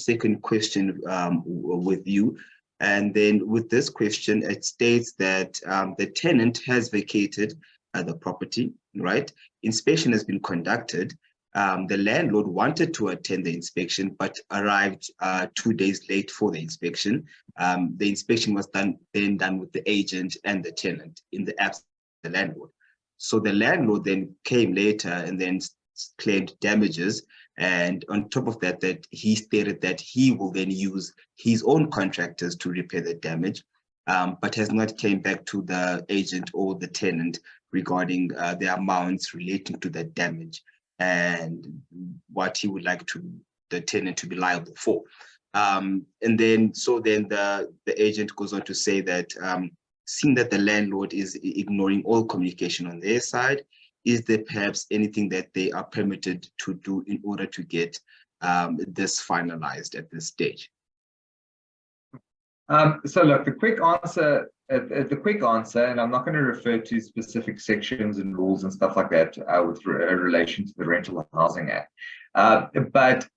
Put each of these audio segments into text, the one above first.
second question with you. And then with this question, it states that the tenant has vacated the property, right? Inspection has been conducted. The landlord wanted to attend the inspection, but arrived 2 days late for the inspection. The inspection was then done with the agent and the tenant in the absence of the landlord. So the landlord then came later and then claimed damages. And on top of that, that he stated that he will then use his own contractors to repair the damage, but has not came back to the agent or the tenant regarding the amounts relating to that damage and what he would like the tenant to be liable for. And then the agent goes on to say that seeing that the landlord is ignoring all communication on their side, is there perhaps anything that they are permitted to do in order to get this finalized at this stage? So look, the quick answer, and I'm not going to refer to specific sections and rules and stuff like that with relation to the Rental Housing Act. But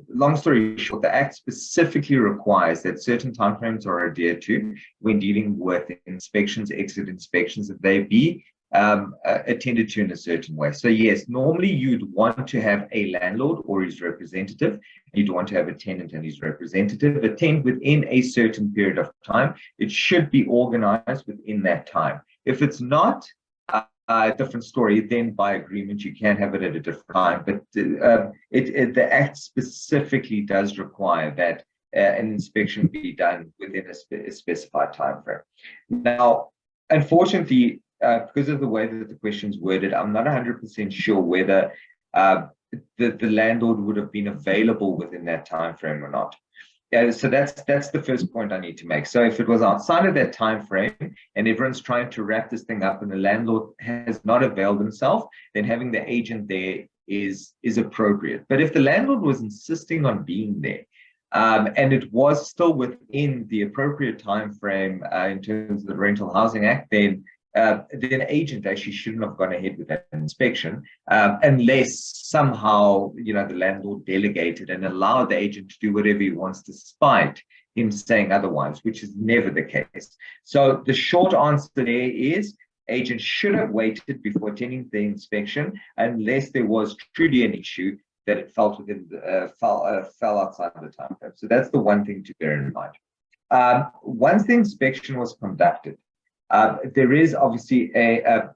long story short, the Act specifically requires that certain timeframes are adhered to when dealing with inspections, exit inspections, that they be attended to in a certain way. So yes, normally you'd want to have a landlord or his representative. You'd want to have a tenant and his representative attend within a certain period of time. It should be organized within that time. If it's not a different story, then by agreement you can have it at a different time. But the Act specifically does require that an inspection be done within a specified time frame. Now, unfortunately, because of the way that the question's worded, I'm not 100% sure whether the landlord would have been available within that time frame or not. So that's the first point I need to make. So if it was outside of that time frame and everyone's trying to wrap this thing up and the landlord has not availed himself, then having the agent there is appropriate. But if the landlord was insisting on being there, and it was still within the appropriate time frame in terms of the Rental Housing Act, then the agent actually shouldn't have gone ahead with that inspection unless somehow, the landlord delegated and allowed the agent to do whatever he wants despite him saying otherwise, which is never the case. So the short answer there is agent should have waited before attending the inspection unless there was truly an issue that it fell outside of the time frame. So that's the one thing to bear in mind. Once the inspection was conducted, there is obviously a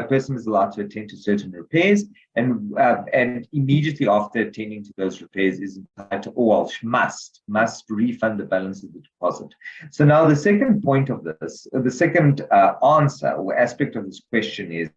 person is allowed to attend to certain repairs, and immediately after attending to those repairs is entitled to, must refund the balance of the deposit. So now the second point of this, the second answer or aspect of this question is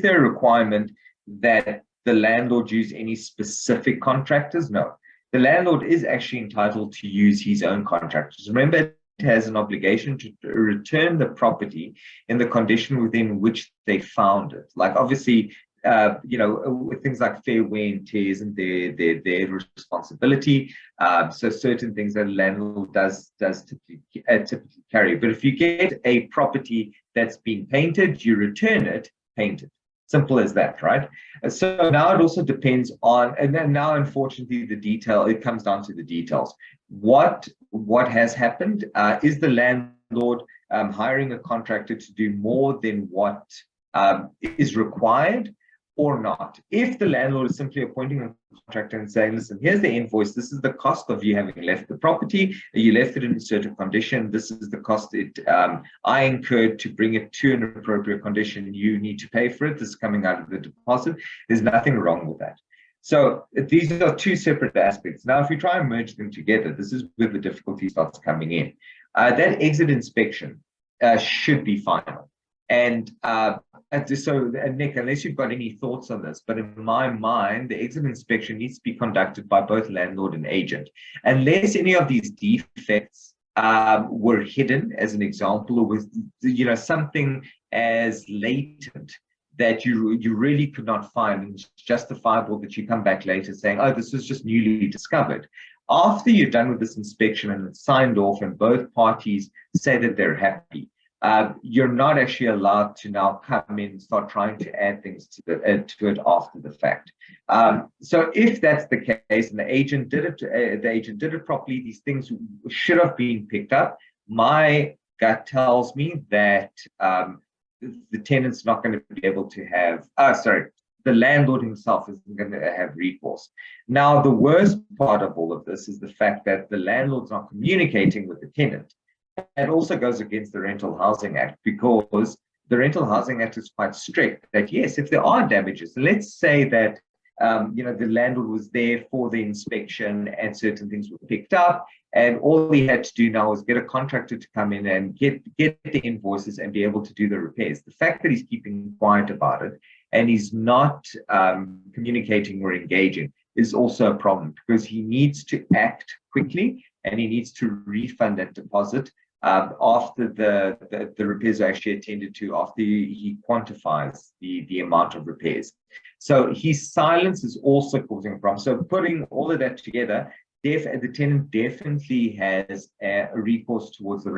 there a requirement that the landlord use any specific contractors? No. The landlord is actually entitled to use his own contractors. Remember, has an obligation to return the property in the condition within which they found it. Like obviously, with things like fair wear and tear isn't their responsibility. So certain things that a landlord does typically carry. But if you get a property that's been painted, you return it painted. Simple as that, right? So now it also depends on, and then now unfortunately it comes down to the details. What has happened? Is the landlord hiring a contractor to do more than what is required or not? If the landlord is simply appointing a contractor and saying, listen, here's the invoice, this is the cost of you having left the property, you left it in a certain condition, this is the cost I incurred to bring it to an appropriate condition, you need to pay for it, this is coming out of the deposit, there's nothing wrong with that. So these are two separate aspects. Now, if we try and merge them together, this is where the difficulty starts coming in. That exit inspection should be final. And so, Nick, unless you've got any thoughts on this, but in my mind, the exit inspection needs to be conducted by both landlord and agent. Unless any of these defects were hidden, as an example, or with something as latent that you really could not find, and it's justifiable that you come back later saying, oh, this was just newly discovered. After you're done with this inspection and it's signed off and both parties say that they're happy, you're not actually allowed to now come in and start trying to add things to it after the fact. So if that's the case and the agent did it properly, these things should have been picked up. My gut tells me that the tenant's not going to be able to have, the landlord himself isn't going to have recourse. Now, the worst part of all of this is the fact that the landlord's not communicating with the tenant. It also goes against the Rental Housing Act, because the Rental Housing Act is quite strict that, yes, if there are damages, let's say that the landlord was there for the inspection and certain things were picked up, and all he had to do now is get a contractor to come in and get the invoices and be able to do the repairs. The fact that he's keeping quiet about it and he's not communicating or engaging is also a problem, because he needs to act quickly and he needs to refund that deposit after the repairs are actually attended to, after he quantifies the amount of repairs. So his silence is also causing a problem. So putting all of that together, the tenant definitely has a recourse towards the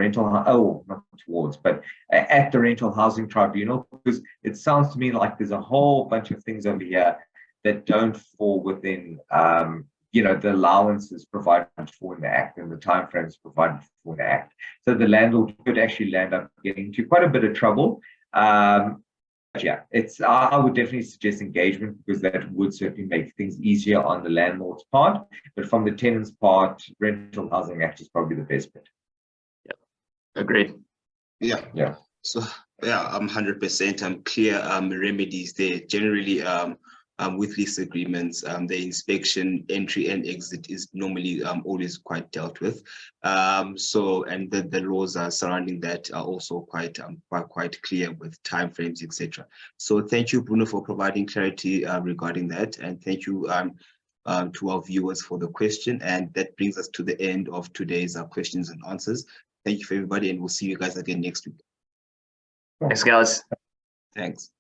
at the Rental Housing Tribunal, because it sounds to me like there's a whole bunch of things over here that don't fall within the allowances provided for in the Act and the timeframes provided for in the Act. So the landlord could actually land up getting into quite a bit of trouble. But yeah, I would definitely suggest engagement, because that would certainly make things easier on the landlord's part. But from the tenant's part, Rental Housing Act is probably the best bet. Yeah, agreed. Yeah. So yeah, I'm 100%. I'm clear remedies there. Generally, with lease agreements, the inspection, entry and exit is normally always quite dealt with. And the laws surrounding that are also quite clear with timeframes, etc. So thank you, Bruno, for providing clarity regarding that, and thank you to our viewers for the question. And that brings us to the end of today's questions and answers. Thank you for everybody, and we'll see you guys again next week. Thanks, guys. Thanks.